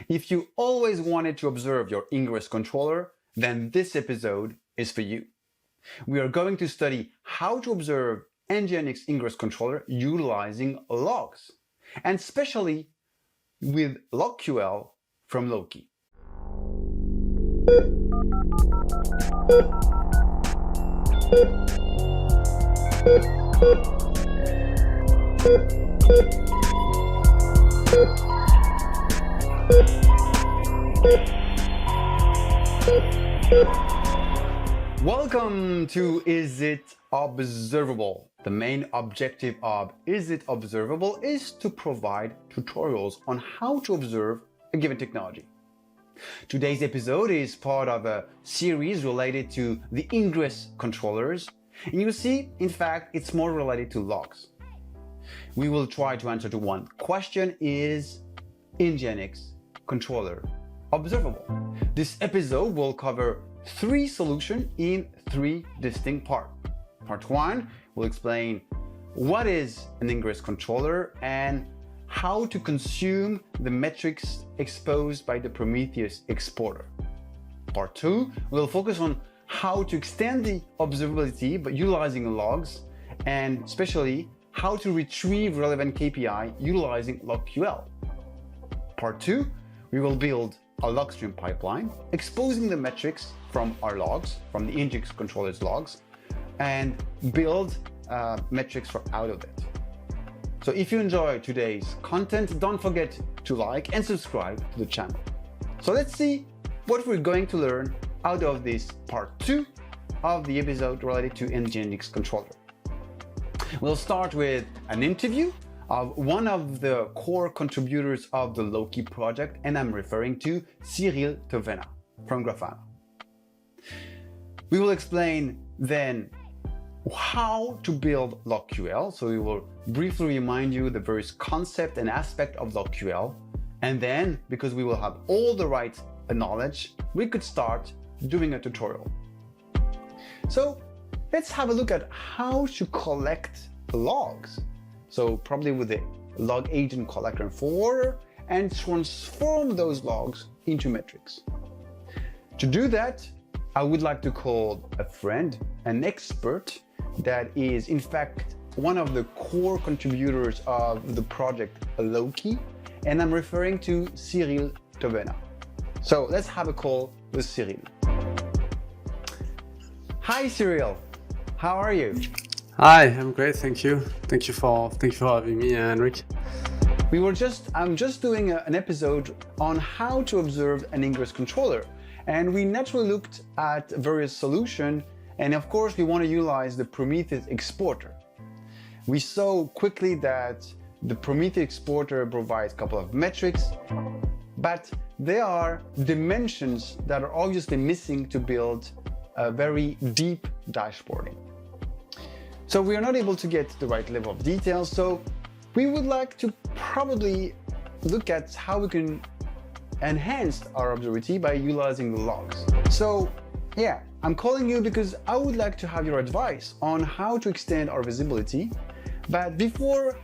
If you always wanted to observe your Ingress controller, then this episode is for you. We are going to study how to observe Nginx Ingress Controller utilizing logs, and especially with LogQL from Loki. Welcome to Is It Observable? The main objective of Is It Observable is to provide tutorials on how to observe a given technology. Today's episode is part of a series related to the Ingress controllers, and you see, in fact, it's more related to logs. We will try to answer to one question: is Nginx controller observable? This episode will cover 3 solutions in 3 distinct parts. Part 1 will explain what is an Ingress controller and how to consume the metrics exposed by the Prometheus exporter. Part 2 will focus on how to extend the observability by utilizing logs, and especially how to retrieve relevant KPI utilizing LogQL. Part 2, we will build a log stream pipeline, exposing the metrics from our logs, from the Nginx controller's logs, and build metrics out of it. So if you enjoy today's content, don't forget to like and subscribe to the channel. So let's see what we're going to learn out of this part 2 of the episode related to Nginx controller. We'll start with an interview of one of the core contributors of the Loki project, and I'm referring to Cyril Tovena from Grafana. We will explain then how to build LogQL, so we will briefly remind you the various concepts and aspects of LogQL, and then, because we will have all the right knowledge, we could start doing a tutorial. So let's have a look at how to collect logs. So probably with the log agent collector and forwarder, and transform those logs into metrics. To do that, I would like to call a friend, an expert that is in fact one of the core contributors of the project Loki, and I'm referring to Cyril Tovena. So let's have a call with Cyril. Hi Cyril, how are you? Hi, I'm great, thank you. Thank you for having me, Henrik. I'm just doing an episode on how to observe an Ingress controller, and we naturally looked at various solutions, and of course we want to utilize the Prometheus exporter. We saw quickly that the Prometheus exporter provides a couple of metrics, but there are dimensions that are obviously missing to build a very deep dashboarding. So we are not able to get the right level of detail, so we would like to probably look at how we can enhance our observability by utilizing the logs. So yeah, I'm calling you because I would like to have your advice on how to extend our visibility. But before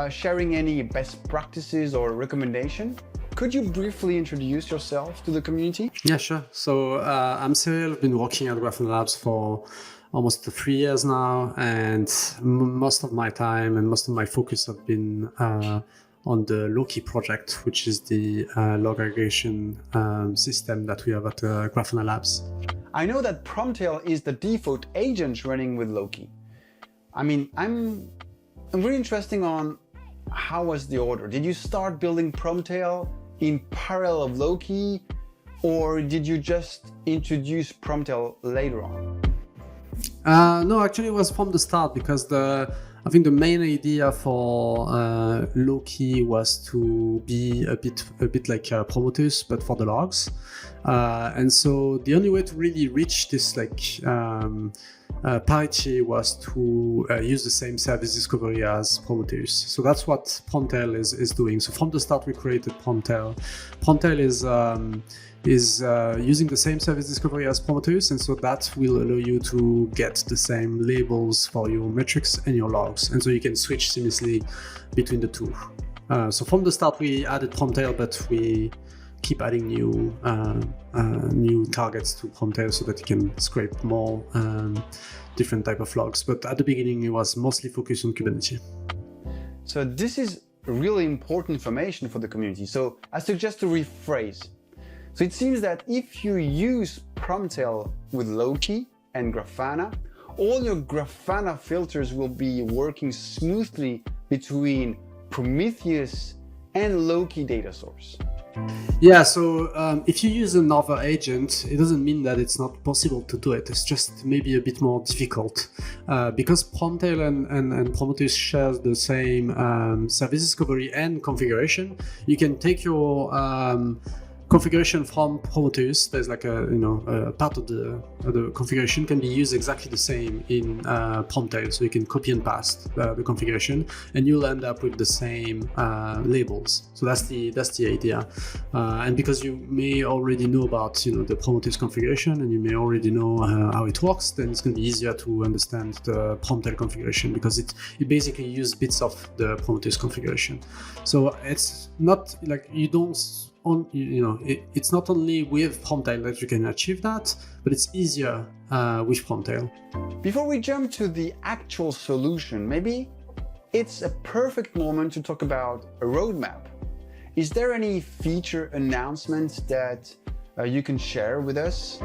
sharing any best practices or recommendation, could you briefly introduce yourself to the community? Yeah, sure. So I'm Cyril. I've been working at Grafan Labs for almost 3 years now, and most of my time and most of my focus have been on the Loki project, which is the log aggregation system that we have at Grafana Labs. I know that Promtail is the default agent running with Loki. I mean, I'm really interested on how was the order. Did you start building Promtail in parallel of Loki, or did you just introduce Promtail later on? No, actually it was from the start, because I think the main idea for Loki was to be a bit like Prometheus, but for the logs. And so the only way to really reach this parity was to use the same service discovery as Prometheus. So that's what Promtail is doing. So from the start we created Promtail. Promtail is using the same service discovery as Prometheus, and so that will allow you to get the same labels for your metrics and your logs, and so you can switch seamlessly between the two. So from the start we added Promtail, but we keep adding new targets to Promtail so that you can scrape more different type of logs. But at the beginning, it was mostly focused on Kubernetes. So this is really important information for the community. So I suggest to rephrase. So it seems that if you use Promtail with Loki and Grafana, all your Grafana filters will be working smoothly between Prometheus and Loki data source. Yeah, so if you use another agent, it doesn't mean that it's not possible to do it. It's just maybe a bit more difficult. Because Promtail and Prometheus shares the same service discovery and configuration, you can take your configuration from Prometheus. There's like a part of the configuration can be used exactly the same in Promtail, so you can copy and paste the configuration, and you'll end up with the same labels. So that's the idea. And because you may already know about the Prometheus configuration, and you may already know how it works, then it's going to be easier to understand the Promtail configuration, because it basically uses bits of the Prometheus configuration. So it's not like you don't. It's not only with Promtail that you can achieve that, but it's easier with Promtail. Before we jump to the actual solution, maybe it's a perfect moment to talk about a roadmap. Is there any feature announcement that you can share with us?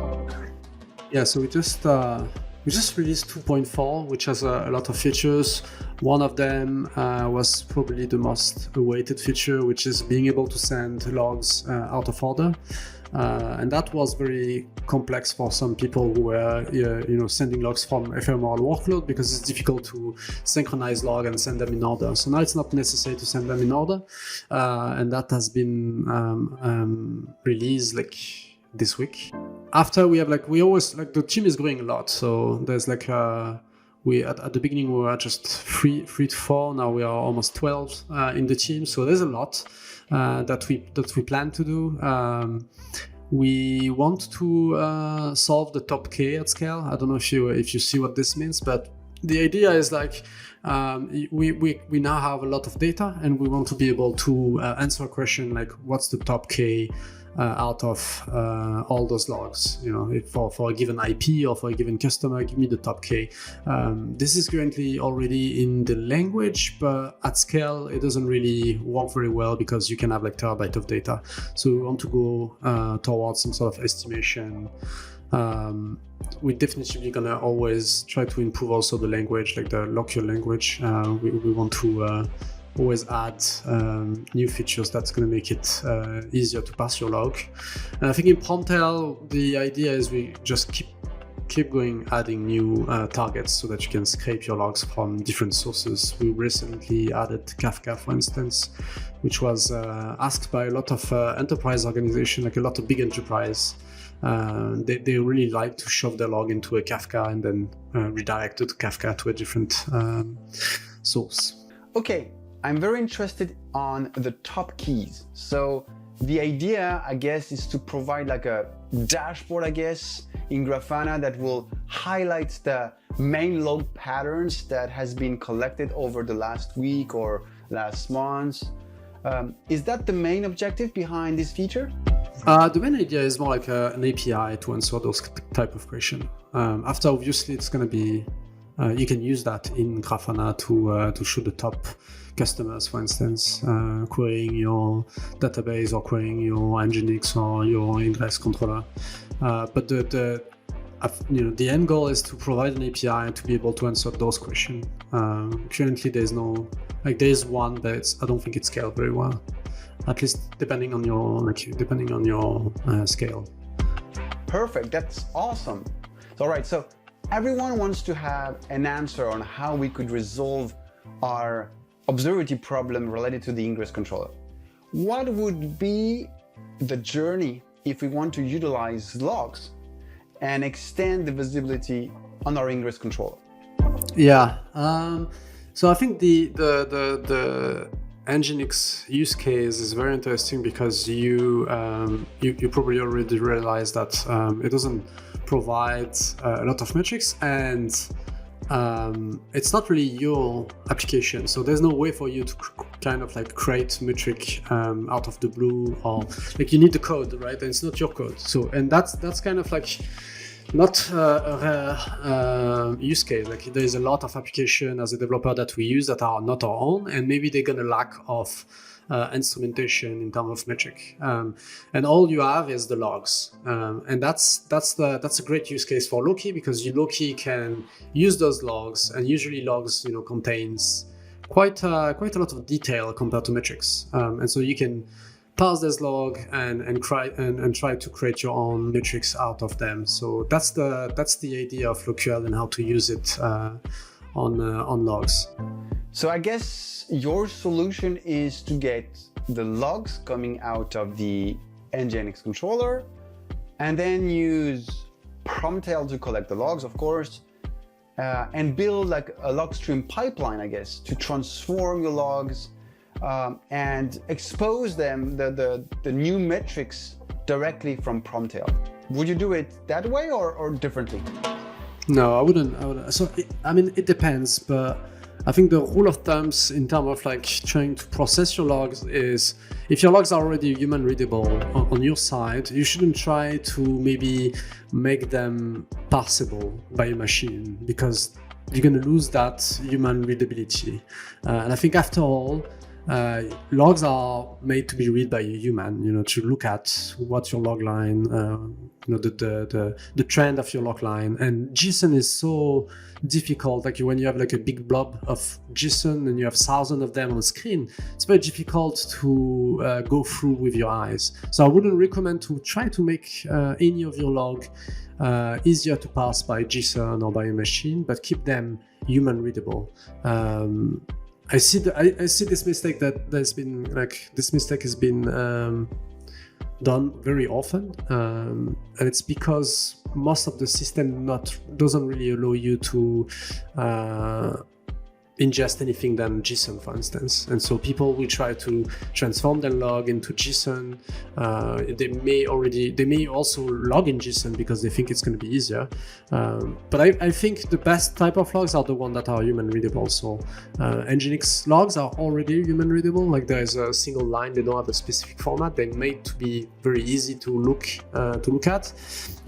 Yeah, so we just released 2.4, which has a lot of features. One of them was probably the most awaited feature, which is being able to send logs out of order. And that was very complex for some people who were sending logs from ephemeral workload, because it's difficult to synchronize log and send them in order. So now it's not necessary to send them in order. And that has been released this week. After we have the team is growing a lot, so there's at the beginning we were just 3 to 4. Now we are almost 12 in the team, so there's a lot that we plan to do. We want to solve the top K at scale. I don't know if you see what this means, but the idea is we now have a lot of data, and we want to be able to answer a question like, what's the top K out of all those logs? If for a given IP or for a given customer, give me the top K. This is currently already in the language, but at scale it doesn't really work very well, because you can have terabyte of data. So we want to go towards some sort of estimation. We're definitely gonna always try to improve also the language, like the LogQL language. We want to always add new features that's going to make it easier to pass your log. And I think in Promtail, the idea is we just keep going, adding new targets so that you can scrape your logs from different sources. We recently added Kafka, for instance, which was asked by a lot of enterprise organizations, like a lot of big enterprise. They really like to shove their log into a Kafka and then redirect it to Kafka to a different source. Okay. I'm very interested on the top keys. So the idea, I guess, is to provide like a dashboard, I guess, in Grafana that will highlight the main log patterns that has been collected over the last week or last month. Is that the main objective behind this feature? The main idea is more like an API to answer those type of questions. After, obviously, it's going to be, you can use that in Grafana to show the top customers, for instance, querying your database or querying your Nginx or your Ingress Controller. But the end goal is to provide an API and to be able to answer those questions. Currently, there's one, but I don't think it scales very well. At least depending on your scale. Perfect. That's awesome. All right. So everyone wants to have an answer on how we could resolve our observability problem related to the Ingress controller. What would be the journey if we want to utilize logs and extend the visibility on our Ingress controller? Yeah. So I think the Nginx use case is very interesting, because you probably already realized that it doesn't provide a lot of metrics, and it's not really your application. So there's no way for you to kind of like create metric out of the blue, or like you need the code, right? And it's not your code. So, and that's kind of like not a rare use case. Like there's a lot of application as a developer that we use that are not our own, and maybe they're gonna lack of instrumentation in terms of metric, and all you have is the logs, and that's a great use case for Loki, because Loki can use those logs, and usually logs contains quite a lot of detail compared to metrics, and so you can parse this log and try to create your own metrics out of them. So that's the idea of LogQL and how to use it on logs. So I guess your solution is to get the logs coming out of the Nginx controller, and then use Promtail to collect the logs, of course, and build like a log stream pipeline, I guess, to transform your logs and expose them the new metrics directly from Promtail. Would you do it that way or differently? No, I wouldn't. So it depends, but I think the rule of thumbs in terms of like trying to process your logs is, if your logs are already human readable on your side, you shouldn't try to maybe make them parsable by a machine, because you're going to lose that human readability. And I think after all, logs are made to be read by a human, to look at what's your log line, the trend of your log line. And JSON is so difficult. Like when you have like a big blob of JSON and you have thousands of them on the screen, it's very difficult to go through with your eyes. So I wouldn't recommend to try to make any of your log easier to parse by JSON or by a machine, but keep them human readable. I see this mistake has been done very often, and it's because most of the system doesn't really allow you to ingest anything than JSON, for instance. And so people will try to transform their log into JSON. They may also log in JSON because they think it's going to be easier. But I think the best type of logs are the ones that are human readable. So Nginx logs are already human readable. Like there is a single line, they don't have a specific format. They're made to be very easy to look at.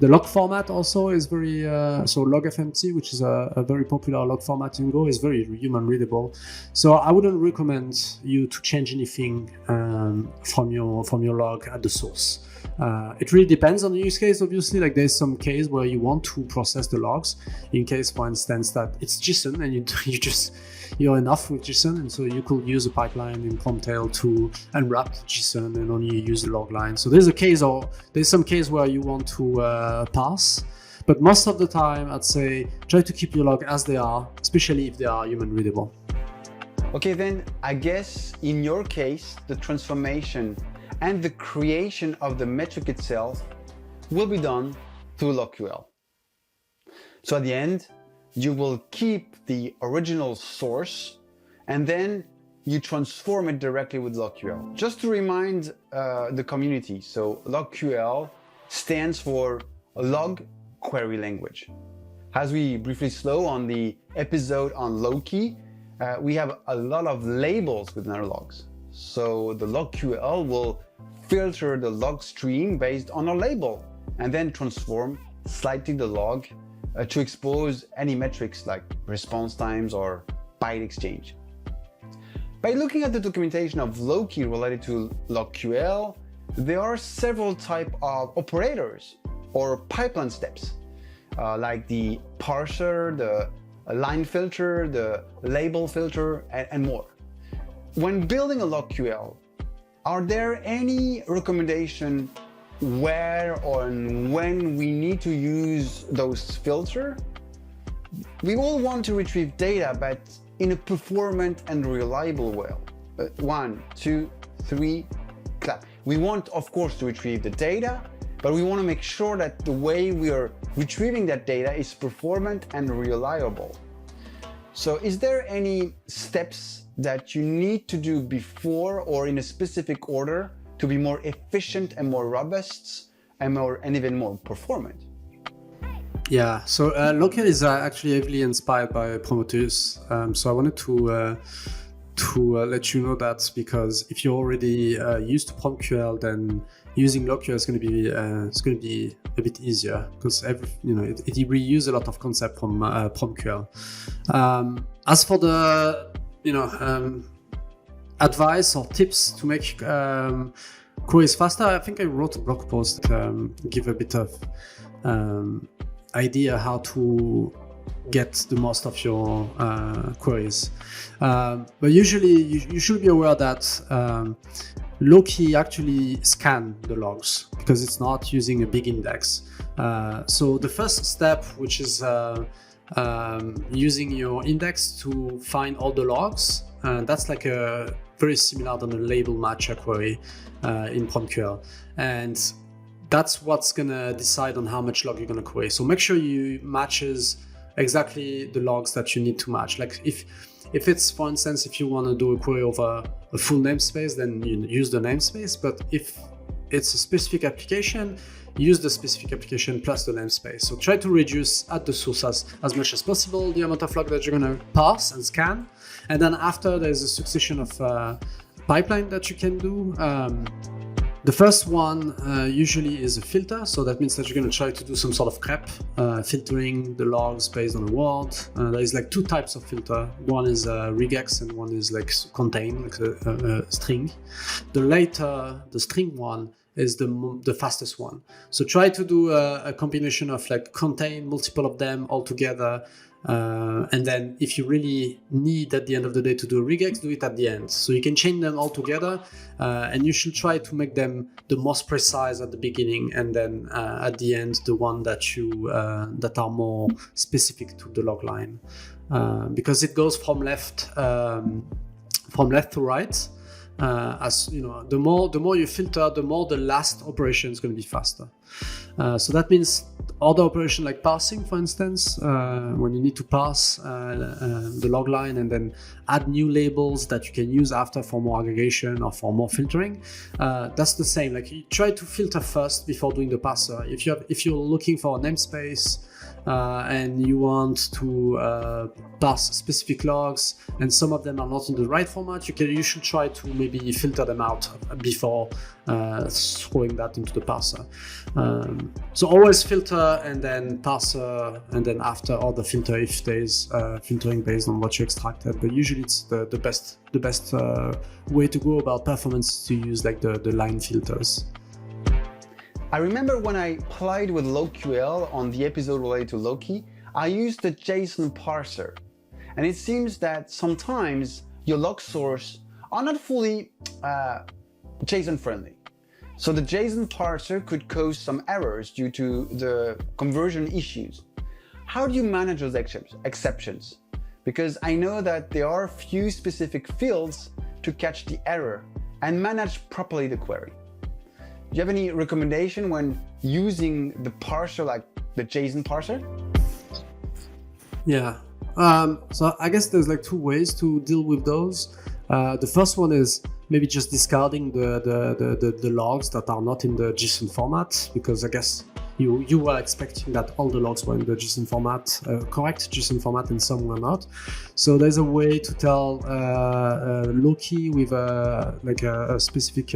The log format also is very so logFMT, which is a very popular log format in Go, is very human readable. So I wouldn't recommend you to change anything from your log at the source. It really depends on the use case, obviously. Like there's some case where you want to process the logs, in case, for instance, that it's JSON and you're enough with JSON, and so you could use a pipeline in Promtail to unwrap JSON and only use the log line. So there's some case where you want to parse, but most of the time I'd say try to keep your log as they are, especially if they are human readable. Okay, then I guess in your case, the transformation and the creation of the metric itself will be done through LogQL. So at the end, you will keep the original source and then you transform it directly with LogQL. Just to remind the community, so LogQL stands for Log Query Language. As we briefly saw on the episode on Loki, we have a lot of labels within our logs. So the LogQL will filter the log stream based on a label and then transform slightly the log to expose any metrics like response times or byte exchange. By looking at the documentation of Loki related to LogQL, there are several types of operators or pipeline steps, like the parser, the line filter, the label filter, and more. When building a LogQL, are there any recommendation where or when we need to use those filters? We all want to retrieve data, but in a performant and reliable way. 1, 2, 3, clap. We want, of course, to retrieve the data, but we want to make sure that the way we are retrieving that data is performant and reliable. So is there any steps that you need to do before or in a specific order to be more efficient and more robust and even more performant? Yeah, so Loki is actually heavily inspired by Prometheus. So I wanted to let you know that, because if you're already used to Promtail, then using LogQL is going to be a bit easier, because it reuse a lot of concept from Promtail. As for the advice or tips to make queries faster, I think I wrote a blog post give a bit of idea how to get the most of your queries. But usually you should be aware that Loki actually scan the logs because it's not using a big index. So the first step, which is using your index to find all the logs, that's like a very similar than a label matcher query in Promtail. And that's what's gonna decide on how much log you're gonna query. So make sure you matches exactly the logs that you need to match. Like if it's, for instance, if you want to do a query over a full namespace, then you use the namespace. But if it's a specific application, use the specific application plus the namespace. So try to reduce at the source as much as possible the amount of log that you're going to parse and scan. And then after, there's a succession of pipeline that you can do. The first one usually is a filter, so that means that you're going to try to do some sort of grep, filtering the logs based on a word. There is like two types of filter. One is regex and one is like contain, like a string. The later, the string one, is the fastest one. So try to do a combination of like contain multiple of them all together. And then if you really need at the end of the day to do a regex, do it at the end. So you can chain them all together, and you should try to make them the most precise at the beginning, and then at the end the one that you that are more specific to the log line, because it goes from left to right. As you know, the more you filter, the more the last operation is going to be faster. So that means other operation like parsing, for instance, when you need to parse the log line and then add new labels that you can use after for more aggregation or for more filtering, that's the same. Like you try to filter first before doing the parser. If you're looking for a namespace and you want to parse specific logs and some of them are not in the right format, you should try to maybe filter them out before throwing that into the parser. So always filter and then parser, and then after other filter if there's filtering based on what you extracted. But usually it's the best way to go about performance to use like the line filters. I remember when I played with LogQL on the episode related to Loki, I used the JSON parser. And it seems that sometimes your log source are not fully JSON friendly. So the JSON parser could cause some errors due to the conversion issues. How do you manage those exceptions? Because I know that there are few specific fields to catch the error and manage properly the query. Do you have any recommendation when using the parser, like the JSON parser? Yeah. So I guess there's like two ways to deal with those. The first one is maybe just discarding the logs that are not in the JSON format, because I guess you were expecting that all the logs were in the JSON format, correct JSON format, and some were not. So there's a way to tell Loki with a specific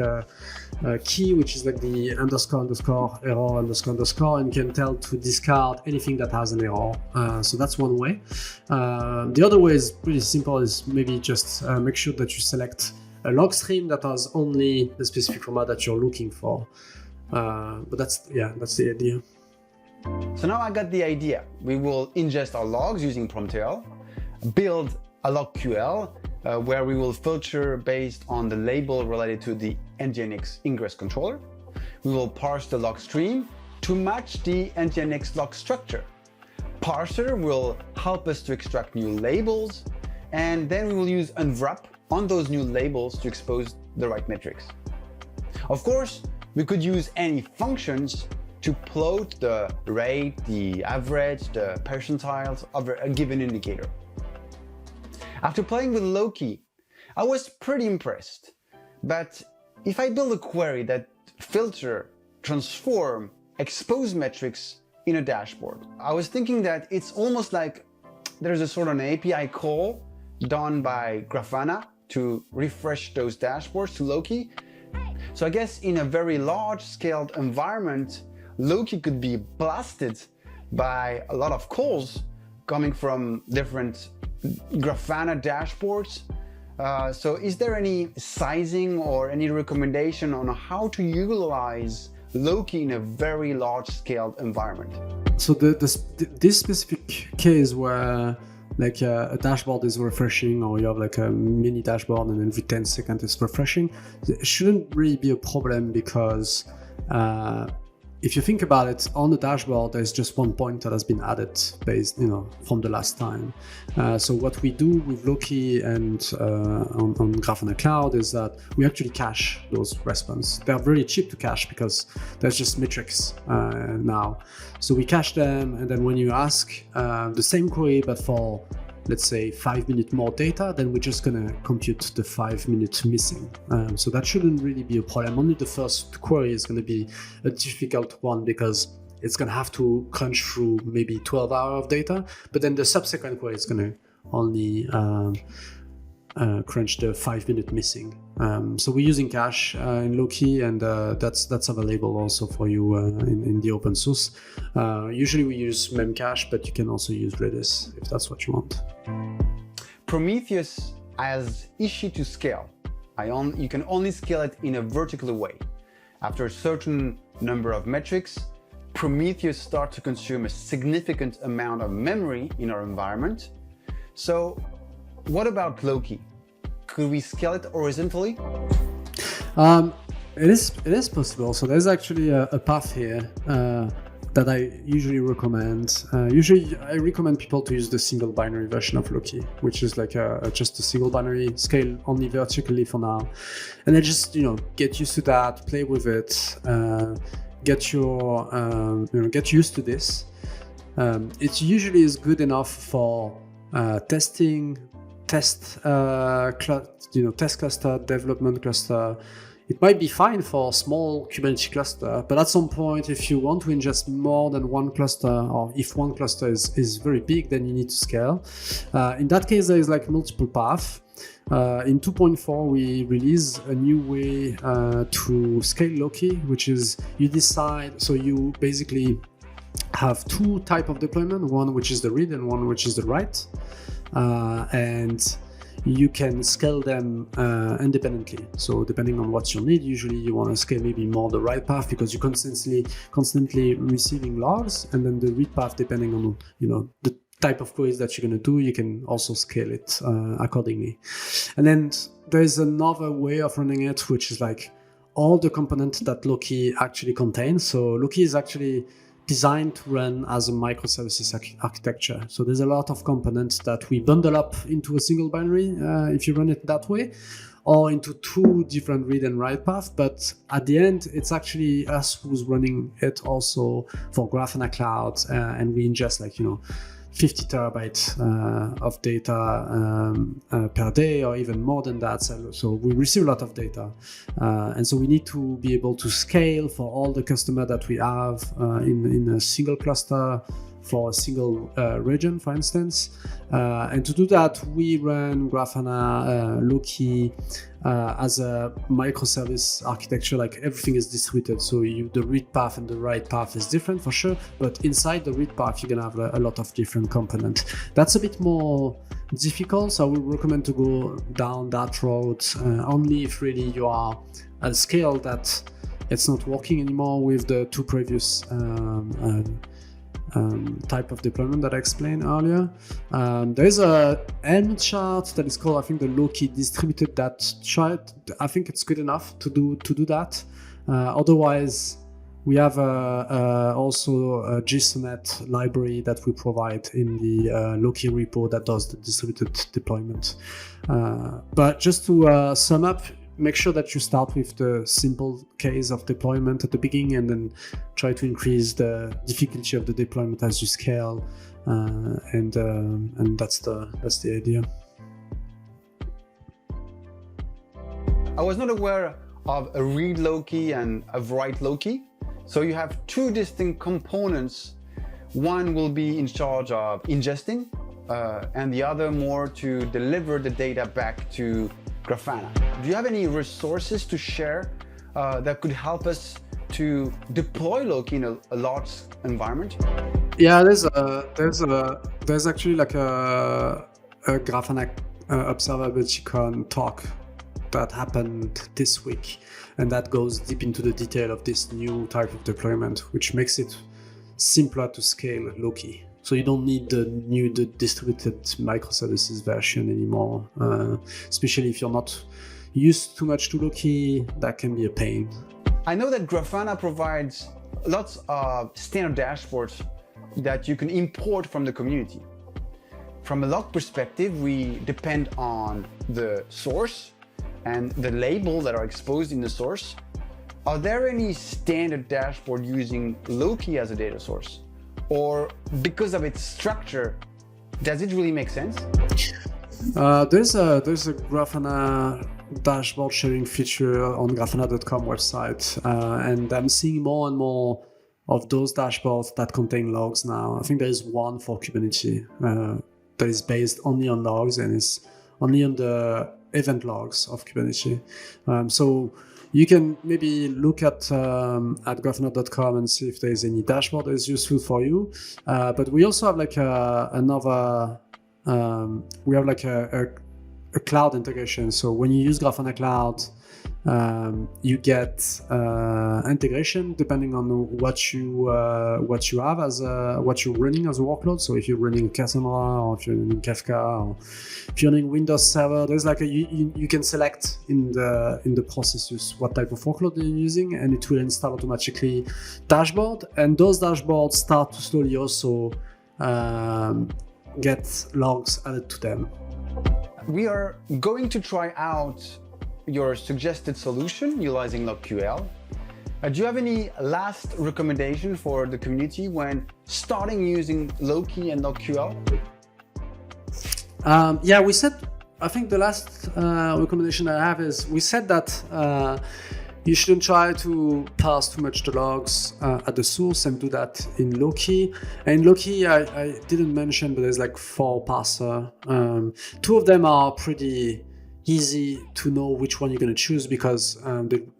key, which is like the __ error __, and can tell to discard anything that has an error. So that's one way. The other way is pretty simple, is maybe just make sure that you select a log stream that has only the specific format that you're looking for. But that's the idea. So now I got the idea. We will ingest our logs using Promtail, build a LogQL where we will filter based on the label related to the Nginx Ingress Controller. We will parse the log stream to match the Nginx log structure. Parser will help us to extract new labels, and then we will use unwrap on those new labels to expose the right metrics. Of course, we could use any functions to plot the rate, the average, the percentiles of a given indicator. After playing with Loki, I was pretty impressed. But if I build a query that filter, transform, expose metrics in a dashboard. I was thinking that it's almost like there's a sort of an API call done by Grafana to refresh those dashboards to Loki. So I guess in a very large scaled environment, Loki could be blasted by a lot of calls coming from different Grafana dashboards. So is there any sizing or any recommendation on how to utilize Loki in a very large scaled environment? So this specific case where like a dashboard is refreshing, or you have like a mini dashboard and then every 10 seconds it's refreshing, it shouldn't really be a problem, because if you think about it, on the dashboard there's just one point that has been added based, from the last time. So what we do with Loki and on Grafana Cloud is that we actually cache those responses. They're very cheap to cache because there's just metrics now. So we cache them, and then when you ask the same query but for, let's say, 5 minutes more data, then we're just gonna compute the 5 minutes missing. So that shouldn't really be a problem. Only the first query is gonna be a difficult one, because it's gonna have to crunch through maybe 12 hours of data, but then the subsequent query is gonna only crunch the 5 minutes missing. So we're using cache in Loki, and that's available also for you in the open source. Usually we use Memcache, but you can also use Redis if that's what you want. Prometheus has issue to scale. You can only scale it in a vertical way. After a certain number of metrics, Prometheus starts to consume a significant amount of memory in our environment. So what about Loki? Could we scale it horizontally? It is possible. So there's actually a path here that I usually recommend. Usually I recommend people to use the single binary version of Loki, which is like just a single binary, scale only vertically for now. And then just, get used to that, play with it, get used to this. It usually is good enough for testing, test cluster, development cluster. It might be fine for small Kubernetes cluster, but at some point, if you want to ingest more than one cluster, or if one cluster is very big, then you need to scale. In that case, there is like multiple paths. In 2.4, we release a new way to scale Loki, which is you decide, so you basically have two types of deployment, one which is the read and one which is the write. And you can scale them independently. So depending on what you need, usually you want to scale maybe more the write path because you're constantly receiving logs, and then the read path, depending on the type of queries that you're going to do, you can also scale it accordingly. And then there's another way of running it, which is like all the components that Loki actually contains. So Loki is actually designed to run as a microservices architecture. So there's a lot of components that we bundle up into a single binary if you run it that way, or into two different read and write paths. But at the end, it's actually us who's running it also for Grafana Cloud, and we ingest 50 terabytes of data per day, or even more than that. So we receive a lot of data. And so we need to be able to scale for all the customers that we have in a single cluster for a single region, for instance. And to do that, we run Grafana Loki as a microservice architecture. Like everything is distributed, so the read path and the write path is different for sure, but inside the read path you're gonna have a lot of different components. That's a bit more difficult, so I would recommend to go down that road only if really you are at a scale that it's not working anymore with the two previous type of deployment that I explained earlier. There is a Helm chart that is called, I think, the Loki distributed that chart. I think it's good enough to do that. Otherwise, we have also a JSONet library that we provide in the Loki repo that does the distributed deployment. But just to sum up, make sure that you start with the simple case of deployment at the beginning, and then try to increase the difficulty of the deployment as you scale, and that's the idea. I was not aware of a read Loki and a write Loki. So you have two distinct components One will be in charge of ingesting, and the other more to deliver the data back to Grafana. Do you have any resources to share that could help us to deploy Loki in a large environment? Yeah, there's actually like a Grafana Observable talk that happened this week, and that goes deep into the detail of this new type of deployment, which makes it simpler to scale Loki. So you don't need the distributed microservices version anymore, especially if you're not used too much to Loki. That can be a pain. I know that Grafana provides lots of standard dashboards that you can import from the community. From a log perspective, we depend on the source and the labels that are exposed in the source. Are there any standard dashboard using Loki as a data source? Or because of its structure, does it really make sense? There's a Grafana dashboard sharing feature on grafana.com website, and I'm seeing more and more of those dashboards that contain logs now. I think there is one for Kubernetes that is based only on logs and is only on the event logs of Kubernetes. So you can maybe look at grafana.com and see if there's any dashboard that is useful for you. But we also have like a cloud integration. So when you use Grafana Cloud, you get integration depending on what you have as what you're running as a workload. So if you're running Cassandra, or if you're running Kafka, or if you're running Windows Server, there's like you can select in the processes what type of workload you're using, and it will install automatically dashboard. And those dashboards start to slowly also get logs added to them. We are going to try out your suggested solution utilizing LogQL. Do you have any last recommendation for the community when starting using Loki and LogQL? Yeah, we said, I think the last recommendation I have is we said that you shouldn't try to parse too much the logs at the source and do that in Loki. And in Loki, I didn't mention, but there's like 4 parser. 2 of them are pretty easy to know which one you're going to choose because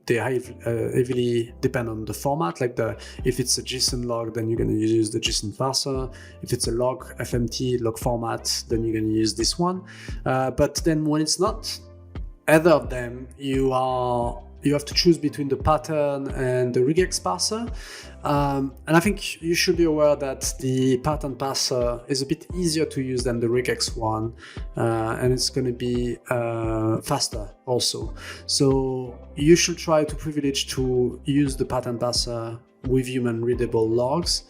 they heavily depend on the format. Like if it's a JSON log, then you're going to use the JSON parser. If it's a log FMT log format, then you're going to use this one. But then when it's not either of them, you have to choose between the pattern and the regex parser. And I think you should be aware that the pattern parser is a bit easier to use than the regex one, and it's going to be faster also. So you should try to privilege to use the pattern parser with human readable logs.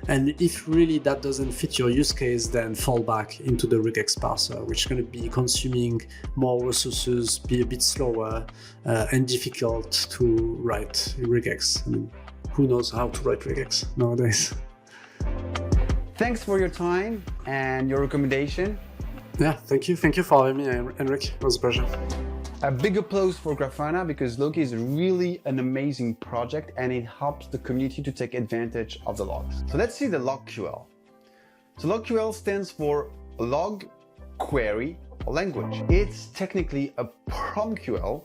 And if really that doesn't fit your use case, then fall back into the regex parser, which is going to be consuming more resources, be a bit slower, and difficult to write regex. I mean, who knows how to write regex nowadays? Thanks for your time and your recommendation. Yeah, thank you. Thank you for having me, Henrik. It was a pleasure. A big applause for Grafana because Loki is really an amazing project and it helps the community to take advantage of the logs. So let's see the LogQL. So LogQL stands for Log Query Language. It's technically a PromQL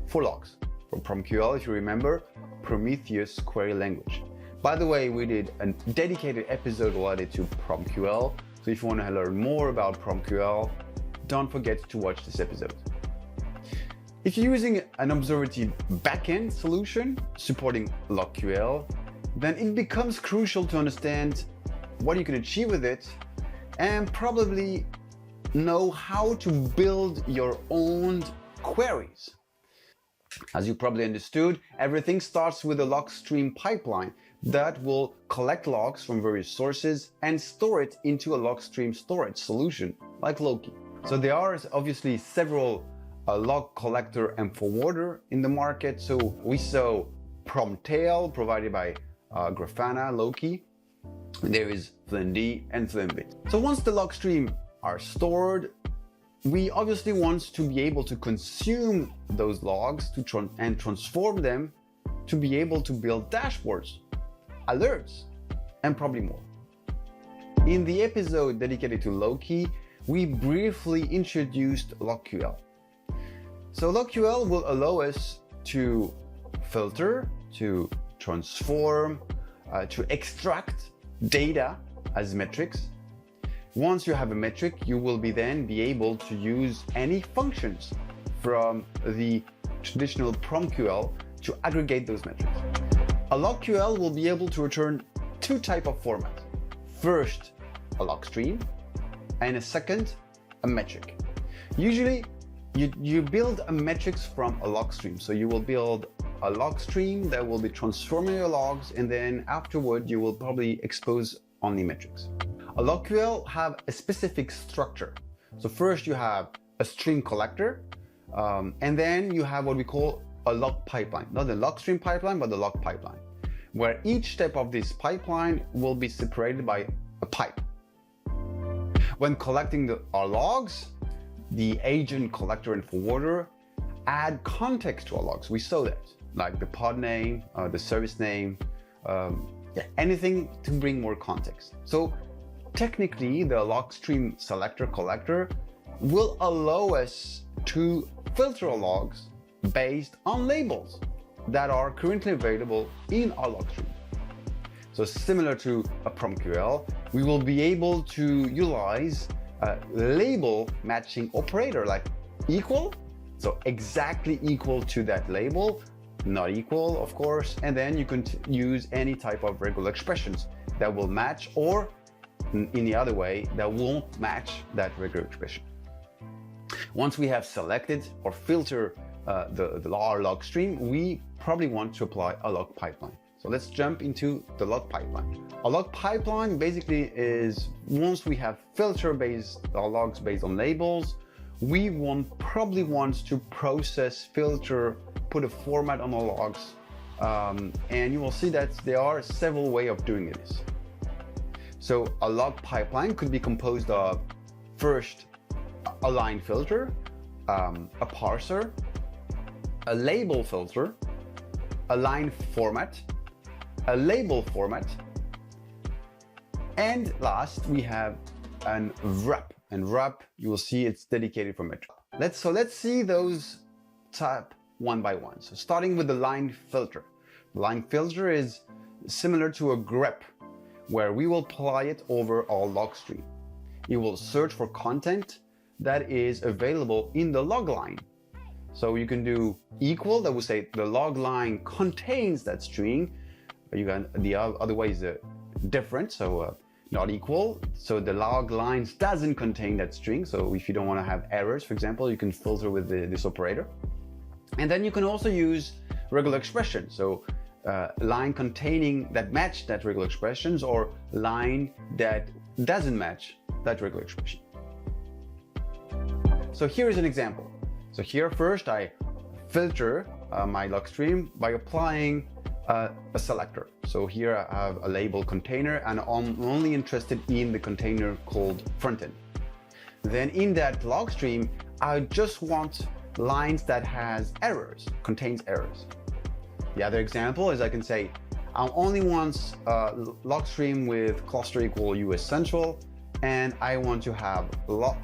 for logs. Or PromQL, if you remember, Prometheus query language. By the way, we did a dedicated episode related to PromQL. So if you want to learn more about PromQL, don't forget to watch this episode. If you're using an observability backend solution supporting LogQL, then it becomes crucial to understand what you can achieve with it and probably know how to build your own queries. As you probably understood, everything starts with a log stream pipeline that will collect logs from various sources and store it into a log stream storage solution like Loki. So there are obviously several log collector and forwarder in the market. So we saw Promtail provided by Grafana, Loki. There is Flindy and Flimbit. So once the log stream are stored, we obviously want to be able to consume those logs and transform them to be able to build dashboards, alerts, and probably more. In the episode dedicated to Loki, we briefly introduced LogQL. So LogQL will allow us to filter, to transform, to extract data as metrics. Once you have a metric, you will then be able to use any functions from the traditional Promtail to aggregate those metrics. A LogQL will be able to return two types of formats. First, a log stream, and a second, a metric. Usually, you build a metrics from a log stream. So you will build a log stream that will be transforming your logs, and then afterward, you will probably expose only metrics. A LogQL have a specific structure. So first you have a stream collector, and then you have what we call a log pipeline. Not the log stream pipeline, but the log pipeline, where each step of this pipeline will be separated by a pipe. When collecting our logs, the agent, collector, and forwarder add context to our logs. We saw that, like the pod name, the service name, anything to bring more context. So technically, the log stream selector collector will allow us to filter our logs based on labels that are currently available in our log stream. So similar to a Promtail, we will be able to utilize a label matching operator like equal, so exactly equal to that label, not equal, of course, and then you can use any type of regular expressions that will match, or in the other way, that won't match that regular expression. Once we have selected or filtered our log stream, we probably want to apply a log pipeline. So let's jump into the log pipeline. A log pipeline basically is, once we have filtered our logs based on labels, we probably want to process, filter, put a format on our logs, and you will see that there are several ways of doing this. So a log pipeline could be composed of first a line filter, a parser, a label filter, a line format, a label format, and last we have an wrap. And wrap, you will see it's dedicated for metric. Let's see those type one by one. So starting with the line filter. The line filter is similar to a grep, where we will apply it over our log stream. It will search for content that is available in the log line. So you can do equal, that will say the log line contains that string. You can, the other way is different, so not equal. So the log lines doesn't contain that string. So if you don't want to have errors, for example, you can filter with this operator. And then you can also use regular expressions. So line containing that match that regular expressions, or line that doesn't match that regular expression. So here is an example. So here first I filter my log stream by applying a selector. So here I have a label container, and I'm only interested in the container called frontend. Then in that log stream, I just want lines that contains errors. The other example is I can say I only want log stream with cluster equal US central, and I want to have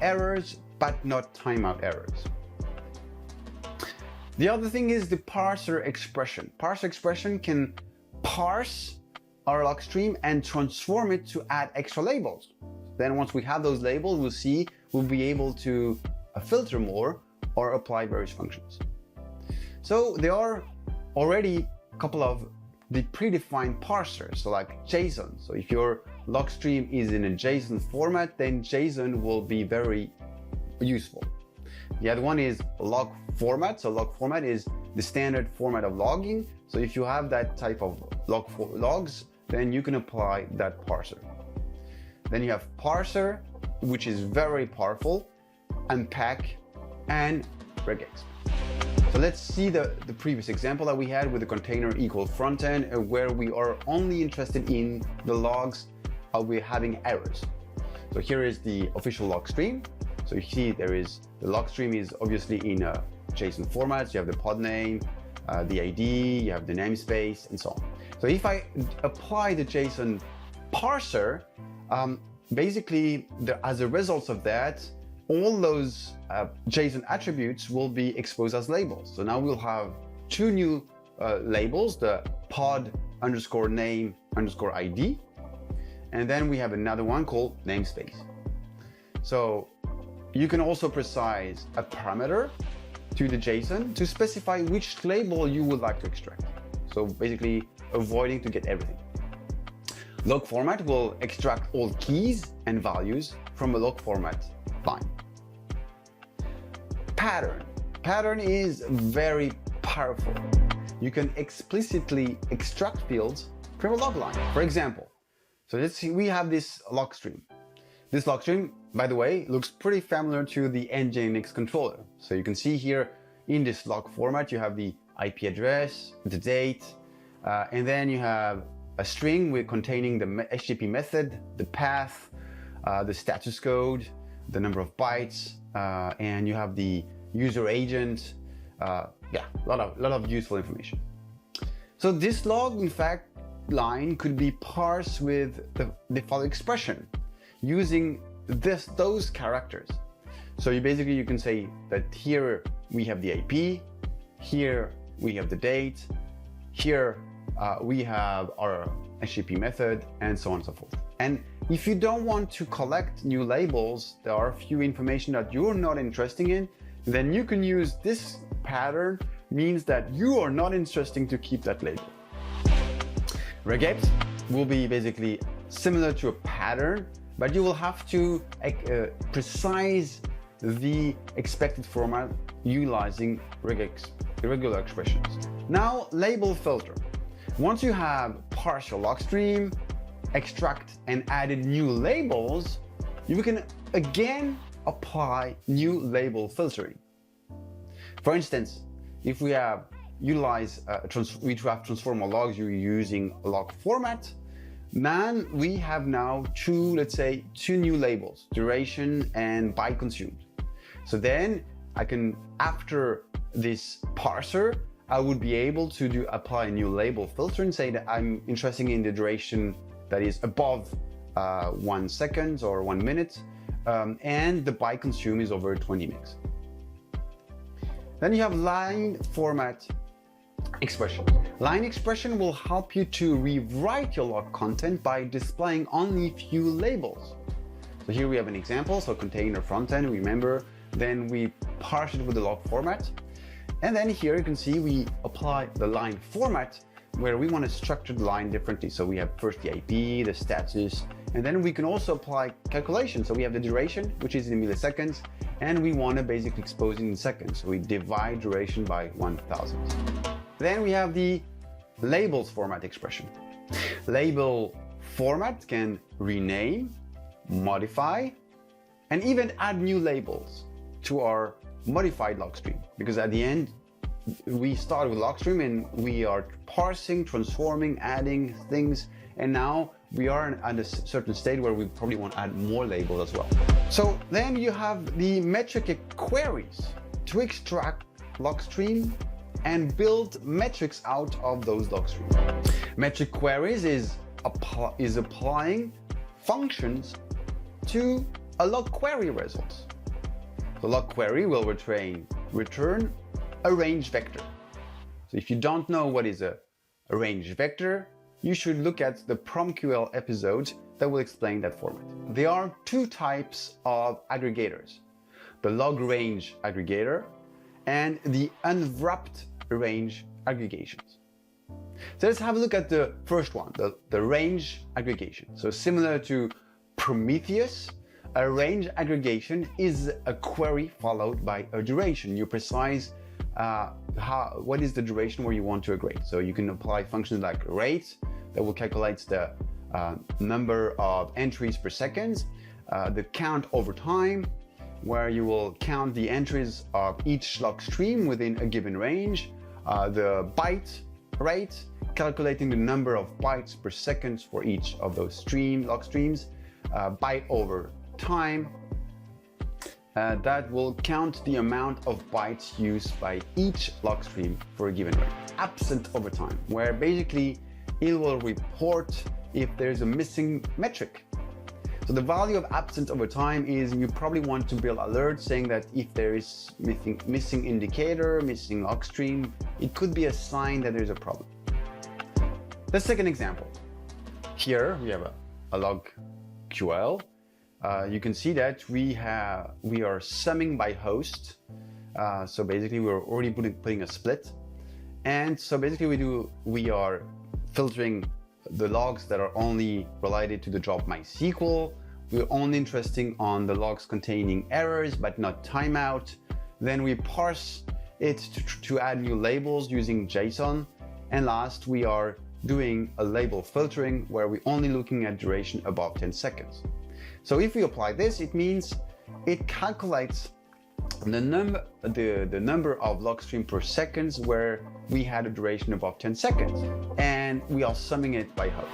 errors but not timeout errors. The other thing is the parser expression. Parser expression can parse our log stream and transform it to add extra labels. Then once we have those labels, we'll be able to filter more or apply various functions. So there are already a couple of the predefined parsers, so like JSON. So if your log stream is in a JSON format, then JSON will be very useful. The other one is log format. So log format is the standard format of logging. So if you have that type of logs, then you can apply that parser. Then you have parser, which is very powerful, unpack, and regex. So let's see the previous example that we had with the container equal frontend, where we are only interested in the logs we're having errors. So here is the official log stream. So you see the log stream is obviously in a JSON format. You have the pod name, the ID, you have the namespace, and so on. So if I apply the JSON parser, basically, as a result of that, all those JSON attributes will be exposed as labels. So now we'll have two new labels, the pod underscore name underscore ID, and then we have another one called namespace. So you can also precise a parameter to the JSON to specify which label you would like to extract. So basically avoiding to get everything. Log format will extract all keys and values from a log format line. Pattern is very powerful. You can explicitly extract fields from a log line. For example, so let's see, we have this log stream. This log stream, by the way, looks pretty familiar to the Nginx controller. So you can see here in this log format, you have the IP address, the date, and then you have a string containing the HTTP method, the path, the status code, the number of bytes, and you have the user agent. Yeah, a lot of useful information. So this log, in fact, line could be parsed with the following expression using those characters. So you can say that here we have the IP, here we have the date, here we have our HTTP method, and so on and so forth. And if you don't want to collect new labels, there are a few information that you're not interested in, then you can use this pattern, means that you are not interested to keep that label. Regex will be basically similar to a pattern, but you will have to precise the expected format utilizing regex irregular expressions. Now, label filter. Once you have parsed your log stream, extract and added new labels, you can again apply new label filtering. For instance, if we have transformer logs, you're using a log format, then we have now two new labels, duration and byte consumed. So then after this parser, I would be able to apply a new label filter and say that I'm interested in the duration that is above 1 second or 1 minute, and the byte consumed is over 20 megs. Then you have line format expression. Line expression will help you to rewrite your log content by displaying only few labels. So here we have an example, so container frontend, remember, then we parse it with the log format. And then here you can see we apply the line format where we want to structure the line differently. So we have first the IP, the status, and then we can also apply calculation. So we have the duration, which is in milliseconds, and we want to basically expose it in seconds. So we divide duration by 1000. Then we have the labels format expression. Label format can rename, modify, and even add new labels to our modified log stream, because at the end we start with log stream and we are parsing, transforming, adding things, and now we are at a certain state where we probably want to add more labels as well. So then you have the metric queries to extract log stream and build metrics out of those log streams. Metric queries is applying functions to a log query results. The log query will return a range vector. So if you don't know what is a range vector, you should look at the Promtail episode that will explain that format. There are two types of aggregators, the log range aggregator and the unwrapped range aggregations. So let's have a look at the first one, the range aggregation. So similar to Prometheus, a range aggregation is a query followed by a duration. You precise what is the duration where you want to aggregate. So you can apply functions like rate that will calculate the number of entries per second, the count over time, where you will count the entries of each log stream within a given range, the byte rate, calculating the number of bytes per second for each of those log streams, byte over time, that will count the amount of bytes used by each log stream for a given range. Absent over time, where basically it will report if there's a missing metric. So the value of absent over time is you probably want to build alerts saying that if there is missing indicator, missing log stream, it could be a sign that there's a problem. The second example. Here we have a LogQL. You can see that we are summing by host. So basically we're already putting a split. And so basically we are filtering the logs that are only related to the job MySQL. We're only interested on the logs containing errors but not timeout. Then we parse it to add new labels using JSON. And last, we are doing a label filtering where we're only looking at duration above 10 seconds. So if we apply this, it means it calculates the number of log stream per seconds where we had a duration above 10 seconds, and we are summing it by host.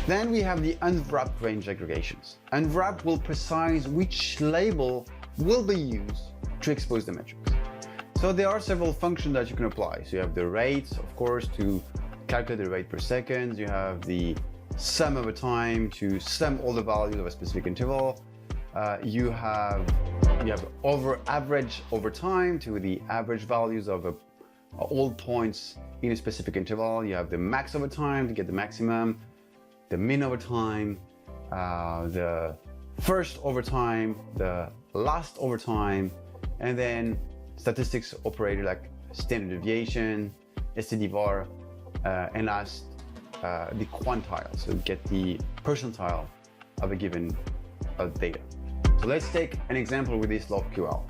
Then we have the unwrapped range aggregations. Unwrap will precise which label will be used to expose the metrics. So there are several functions that you can apply. So you have the rate, of course, to calculate the rate per second. You have the sum over time to sum all the values of a specific interval. You have average over time to the average values of all points in a specific interval. You have the max over time to get the maximum, the min over time, the first over time, the last over time, and then statistics operator like standard deviation, std_var, and last the quantile, so get the percentile of a given data. So let's take an example with this LogQL.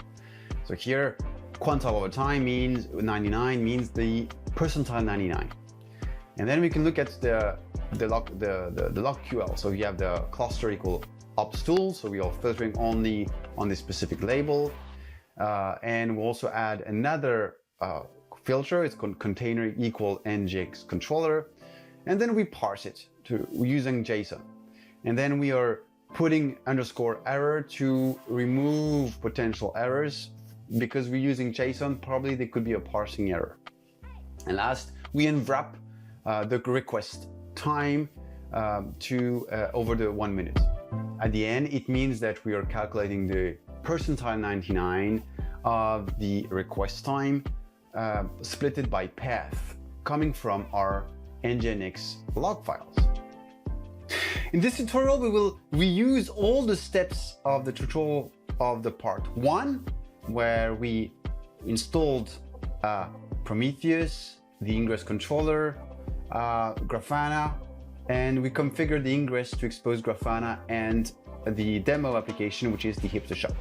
So here, quantile over time means 99 means the percentile 99, and then we can look at the LogQL. So you have the cluster equal ops tool, so we are filtering only on this specific label, and we'll also add another filter. It's called container equal Nginx controller, and then we parse it using JSON, and then we are putting _error to remove potential errors. Because we're using JSON, probably there could be a parsing error. And last, we unwrap the request time to over the 1 minute. At the end, it means that we are calculating the percentile 99 of the request time splitted by path coming from our Nginx log files. In this tutorial, we will reuse all the steps of the tutorial of the part 1, where we installed Prometheus, the Ingress Controller, Grafana, and we configured the Ingress to expose Grafana and the demo application, which is the Hipster Shop.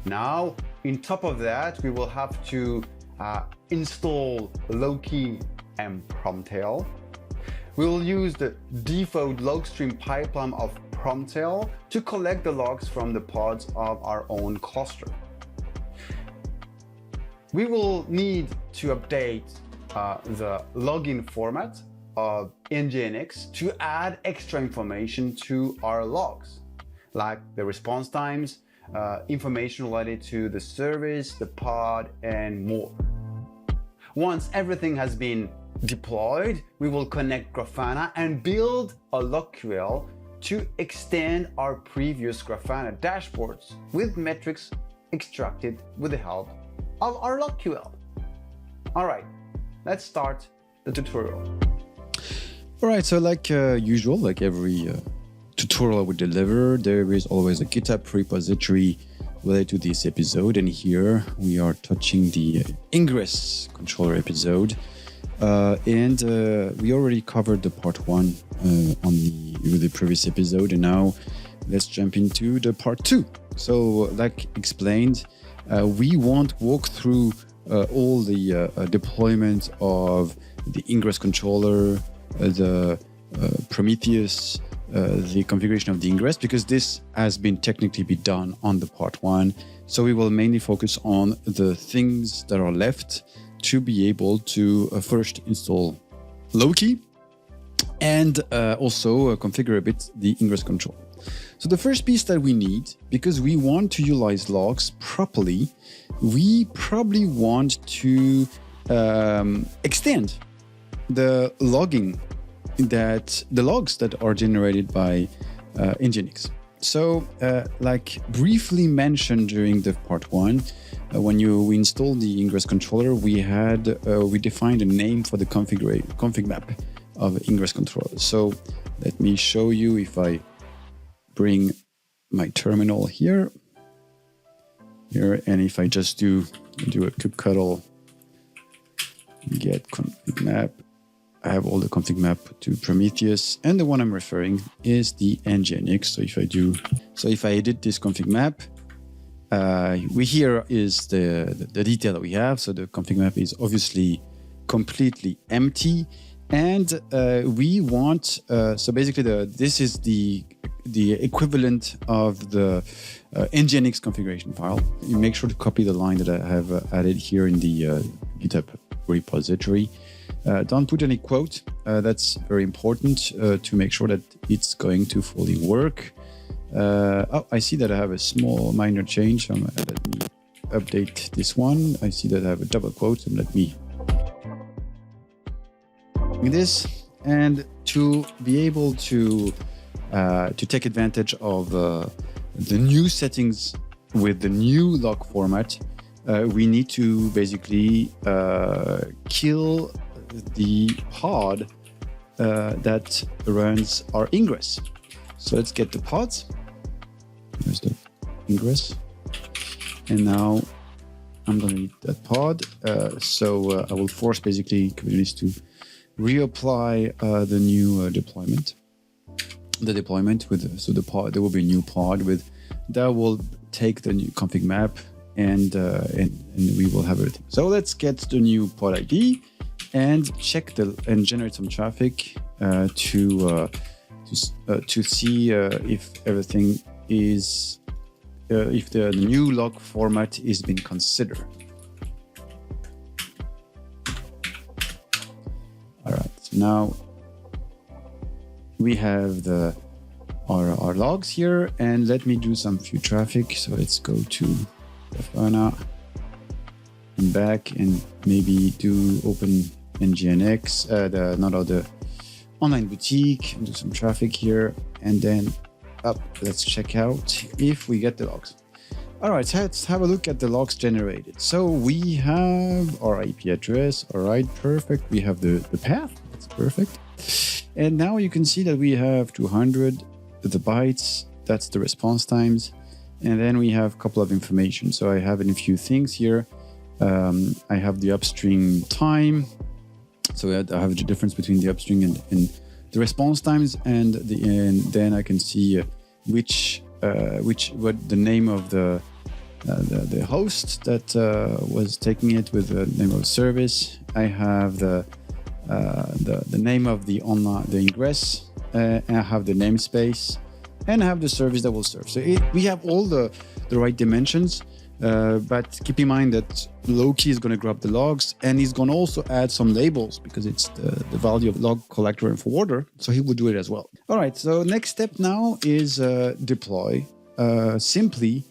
Now, on top of that, we will have to install Loki and Promtail. We will use the default log stream pipeline of Promtail to collect the logs from the pods of our own cluster. We will need to update the login format of Nginx to add extra information to our logs, like the response times, information related to the service, the pod, and more. Once everything has been deployed, we will connect Grafana and build a LogQL to extend our previous Grafana dashboards with metrics extracted with the help of our LogQL. All right, let's start the tutorial. All right, so like usual, like every tutorial I would deliver, there is always a GitHub repository related to this episode, and here we are touching the Ingress Controller episode. And we already covered the part 1 on the previous episode, and now let's jump into the part 2. So, like explained, we won't walk through all the deployment of the Ingress Controller, the Prometheus, the configuration of the Ingress, because this has been technically done on the part 1. So we will mainly focus on the things that are left to be able to first install Loki and also configure a bit the Ingress control. So the first piece that we need, because we want to utilize logs properly, we probably want to extend the logs that are generated by Nginx. So, like briefly mentioned during the part one, when we installed the Ingress controller, we defined a name for the config map of Ingress controller. So let me show you if I bring my terminal here, and if I just do a kubectl get config map, I have all the config map to Prometheus, and the one I'm referring is the Nginx. So if I edit this config map, here is the detail that we have. So the config map is obviously completely empty, and we want so basically this is the equivalent of the Nginx configuration file. You make sure to copy the line that I have added here in the GitHub repository. Don't put any quote. That's very important to make sure that it's going to fully work. I see that I have a small minor change. Let me update this one. I see that I have a double quote, and let me do this. And to be able to take advantage of the new settings with the new log format, we need to basically kill the pod that runs our ingress. So let's get the pods. There's the ingress. And now I'm going to need that pod. So I will force basically Kubernetes to reapply the new deployment. The deployment with the pod, there will be a new pod with that will take the new config map and we will have everything. So let's get the new pod ID and check and generate some traffic to see if everything is if the new log format is being considered. All right, so now we have our logs here, and let me do some few traffic. So let's go to Grafana and back, and maybe do open Nginx, the online boutique, and do some traffic here, and then up. Let's check out if we get the logs. All right, so let's have a look at the logs generated. So we have our IP address. All right, perfect. We have the path. That's perfect. And now you can see that we have 200 the bytes. That's the response times. And then we have a couple of information. So I have a few things here. I have the upstream time. So I have the difference between the upstream and the response times, and then I can see what the name of the host that was taking it with the name of the service. I have the name of the ingress, and I have the namespace, and I have the service that will serve. So we have all the right dimensions, but keep in mind that Loki is going to grab the logs, and he's going to also add some labels because it's the value of log collector and forwarder. So he will do it as well. All right. So next step now is deploy simply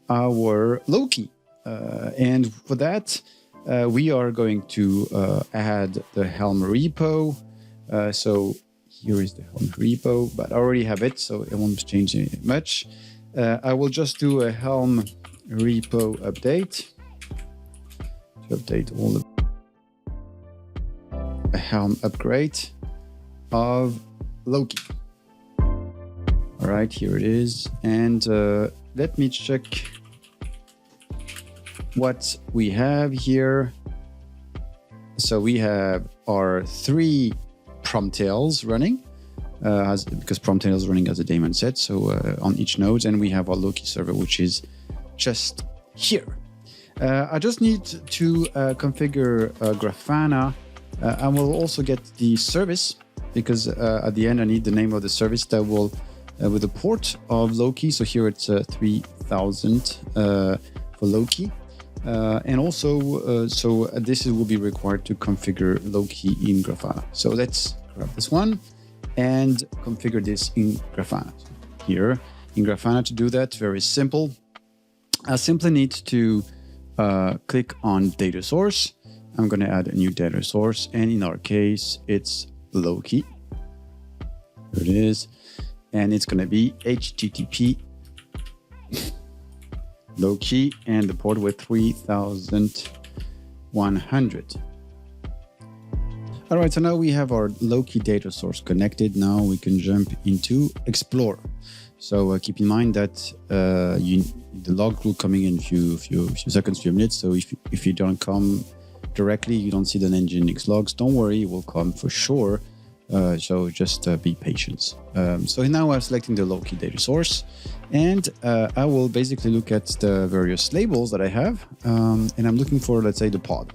our Loki, and for that we are going to add the Helm repo. So here is the Helm repo, but I already have it, so it won't change much. I will just do a Helm repo update to update all a Helm upgrade of Loki. All right, here it is, and let me check what we have here. So we have our 3 Promtails running, because Promtail is running as a daemon set, so on each node, and we have our Loki server, which is just here. I just need to configure Grafana. I will also get the service, because at the end I need the name of the service that will with the port of Loki. So here it's 3000 for Loki. And also, so this will be required to configure Loki in Grafana. So let's grab this one and configure this in Grafana. Here in Grafana, to do that, very simple. I simply need to click on data source. I'm going to add a new data source, and in our case, it's Loki. Here it is. and it's going to be HTTP Loki and the port with 3100. All right, so now we have our Loki data source connected. Now we can jump into Explorer. So keep in mind that the log will coming in few seconds, few minutes. So if you don't come directly, you don't see the Nginx logs, don't worry, it will come for sure. So just be patient. So now I'm selecting the Loki data source, and I will basically look at the various labels that I have, and I'm looking for, let's say, the pod.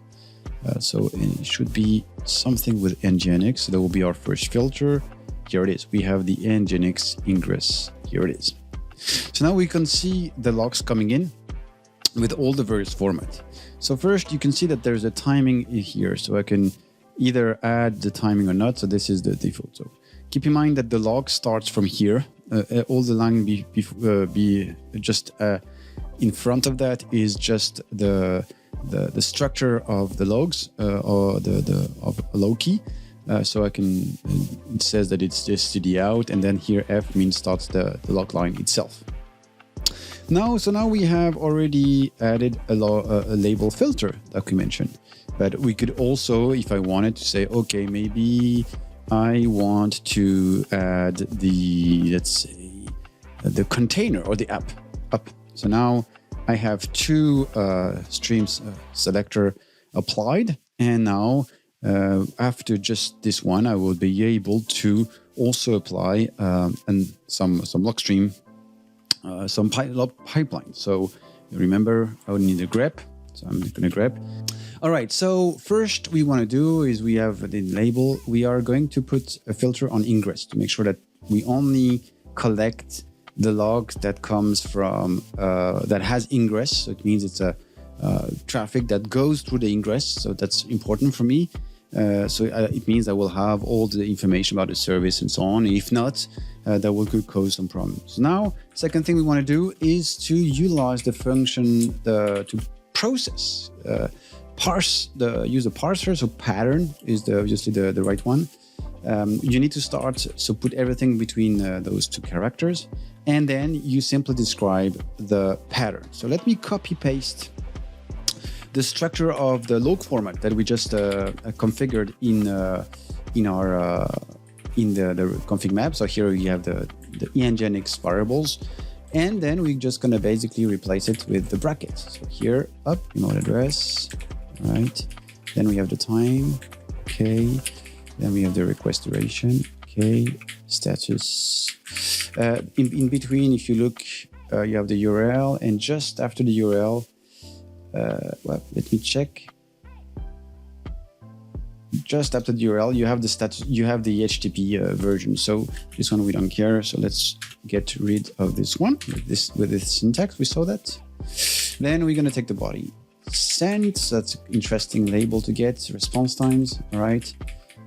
So it should be something with Nginx. So that will be our first filter. Here it is. We have the Nginx Ingress. Here it is. So now we can see the logs coming in with all the various formats. So first you can see that there's a timing here. So I can either add the timing or not. So this is the default. So keep in mind that the log starts from here. All the line be just in front of that is just the structure of the logs or of Loki. So I can, it says that it's just cd out, and then here F means starts the log line itself. So now we have already added a label filter that we mentioned, but we could also, if I wanted to say, okay, maybe I want to add the, let's say, the container or the app up. So now I have two streams selector applied, and now after just this one, I will be able to also apply and some log stream, some pipeline. So remember, I would need a grep. So I'm going to grep. All right. So first we want to do is we have the label. We are going to put a filter on ingress to make sure that we only collect the log that comes from that has ingress. So it means it's a traffic that goes through the ingress. So that's important for me. It means I will have all the information about the service and so on. If not, that could cause some problems. Now, second thing we want to do is to utilize the function to process, use a parser. So pattern is obviously the right one. You need to start, so put everything between those two characters, and then you simply describe the pattern. So let me copy paste the structure of the log format that we just configured in the config map. So here you have the Nginx variables, and then we're just gonna basically replace it with the brackets. So here up email address, right? Then we have the time, okay. Then we have the request duration, okay. Status. In between, if you look, you have the URL, and just after the URL. Well, let me check. Just after the URL, you have the status, you have the HTTP version. So this one we don't care. So let's get rid of this one with this syntax. We saw that. Then we're gonna take the body sent. So that's an interesting label to get. Response times. All right.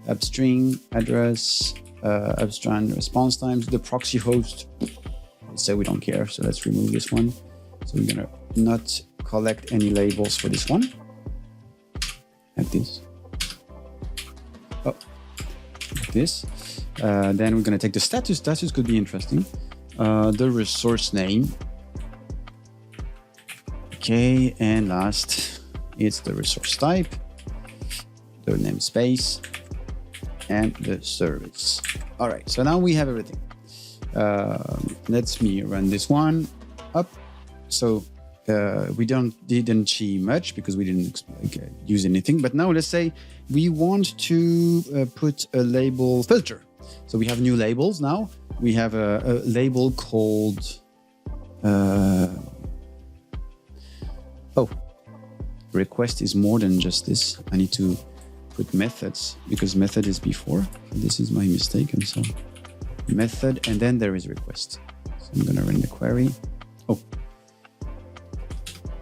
Upstream address. Upstream response times. The proxy host. Let's say we don't care. So let's remove this one. So we're gonna not collect any labels for this one, like this. Oh, like this. Then we're going to take the status. Status could be interesting. The resource name. Okay, and last, it's the resource type, the namespace, and the service. All right, so now we have everything. Let me run this one up. So we didn't see much because we didn't use anything. But now let's say we want to put a label filter. So we have new labels now. We have a label called request is more than just this. I need to put methods because method is before. This is my mistake. I'm sorry. Method, and then there is request. So I'm gonna run the query. Oh.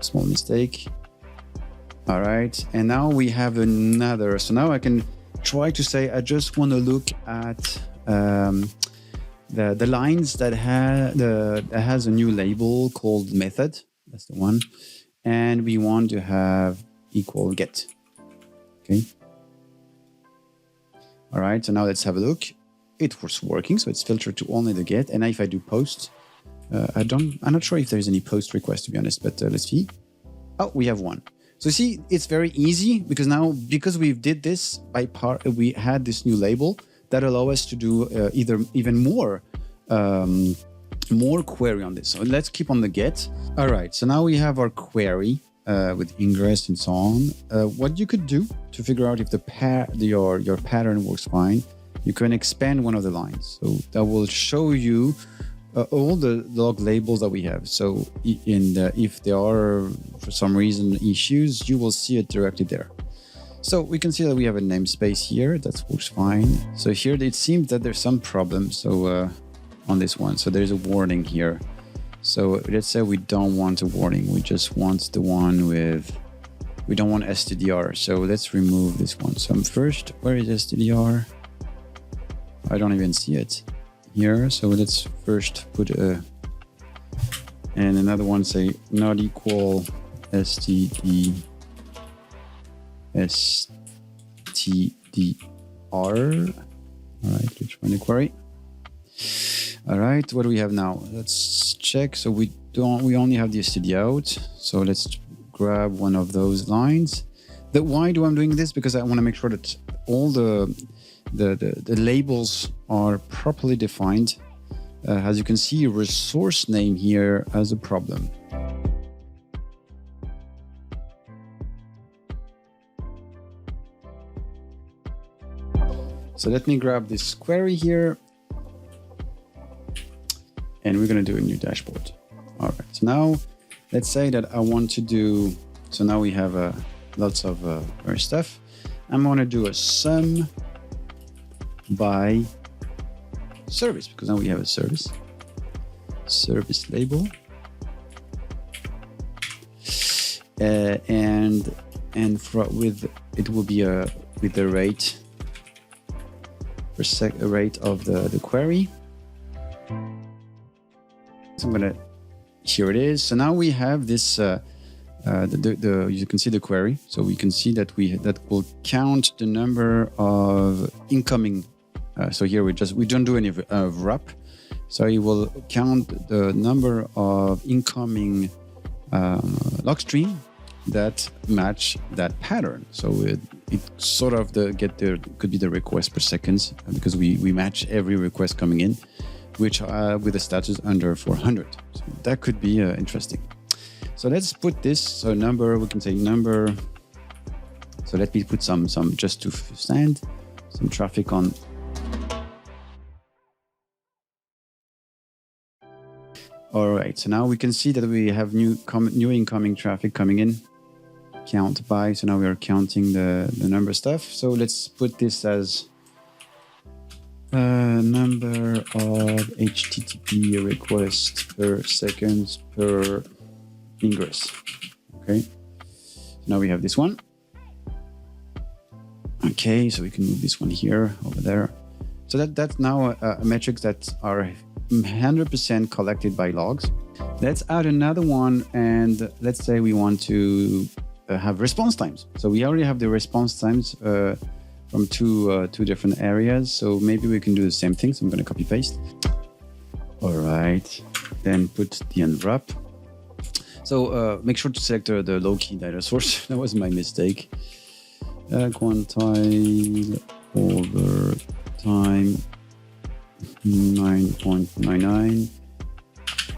Small mistake. All right, and now we have another. So now I can try to say I just want to look at the lines that has a new label called method. That's the one, and we want to have equal get. Okay. All right. So now let's have a look. it was working, so it's filtered to only the get. And if I do post, I'm not sure if there's any post request, to be honest, but let's see. Oh, we have one. So see, it's very easy because now, because we did this we had this new label that allow us to do even more query on this. So let's keep on the get. All right, so now we have our query with ingress and so on. What you could do to figure out if your pattern works fine, you can expand one of the lines. So that will show you all the log labels that we have. So if there are, for some reason, issues, you will see it directly there. So we can see that we have a namespace here. That works fine. So here it seems that there's some problem. So on this one, so there's a warning here. So let's say we don't want a warning. We just want the one we don't want stdr. So let's remove this one. So first, where is stdr? I don't even see it here. So let's first put and another one, say not equal stdr. All right, let's run the query. All right, what do we have now? Let's check. So we only have the std out. So let's grab one of those lines. Why do I'm doing this? Because I want to make sure that all the labels are properly defined. As you can see, resource name here has a problem. So let me grab this query here. And we're going to do a new dashboard. All right. So now let's say that I want to do, so now we have lots of our stuff. I'm going to do a sum by service, because now we have a service label. And it will be with the rate rate of the query. So I'm gonna, here it is. So now we have this, you can see the query. So we can see that that will count the number of incoming. So here we don't do any wrap. So it will count the number of incoming log stream that match that pattern. So it sort of could be the request per second, because we match every request coming in, which with a status under 400. So that could be interesting. So let's put this, so number, we can say number. So let me put some just to stand some traffic on. All right, so now we can see that we have new incoming traffic coming in. Count by, so now we are counting the number stuff. So let's put this as number of HTTP requests per second per ingress. Okay, now we have this one. Okay, so we can move this one here, over there. So that's now a metrics that are 100% collected by logs. Let's add another one, and let's say we want to have response times. So we already have the response times from two different areas. So maybe we can do the same thing. So I'm going to copy paste. All right, then put the unwrap. So make sure to select the Loki data source. That was my mistake. Quantile over time 9.99,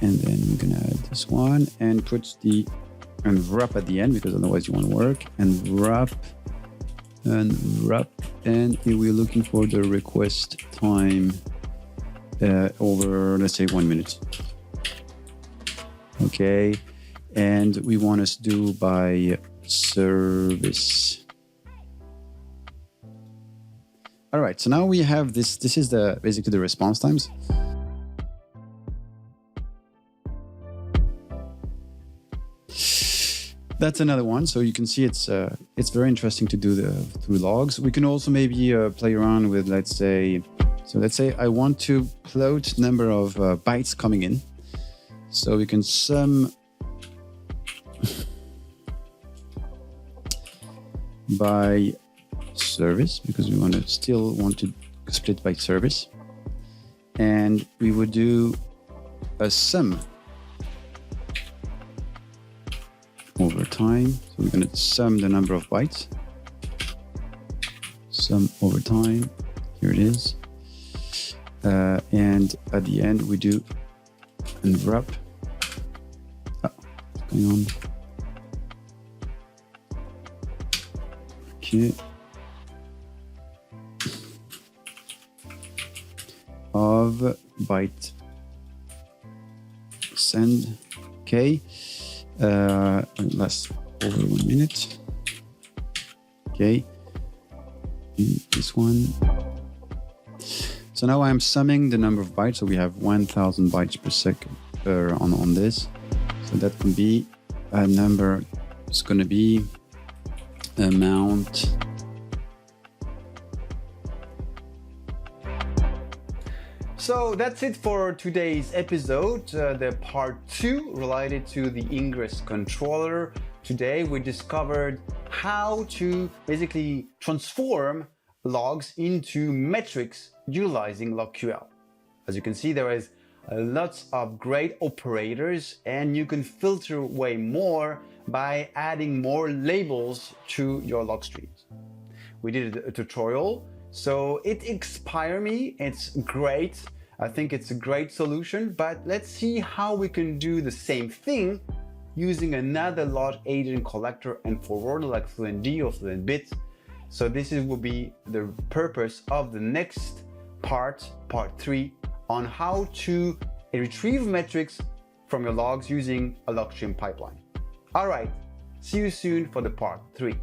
and then we're gonna add this one and put the unwrap at the end, because otherwise you won't work. And wrap, and we're looking for the request time over, let's say, 1 minute. Okay, and we want us to do by service. All right, so now we have this. This is basically the response times. That's another one. So you can see it's very interesting to do through logs. We can also maybe play around with, let's say I want to plot number of bytes coming in. So we can sum by service, because we still want to split by service. and we would do a sum over time. So we're going to sum the number of bytes. Sum over time. Here it is. And at the end, we do unwrap. Oh, what's going on? Okay. Of byte send. Okay. Lasts over 1 minute. Okay. This one. So now I'm summing the number of bytes. So we have 1000 bytes per second on this. So that can be a number. It's going to be amount. So that's it for today's episode, the part 2 related to the Ingress controller. Today we discovered how to basically transform logs into metrics utilizing LogQL. As you can see, there is lots of great operators, and you can filter way more by adding more labels to your log streams. We did a tutorial, so it inspired me. It's great. I think it's a great solution, but let's see how we can do the same thing using another log agent collector and forwarder like FluentD or FluentBit. So this will be the purpose of the next part 3, on how to retrieve metrics from your logs using a log stream pipeline. All right, see you soon for the part 3.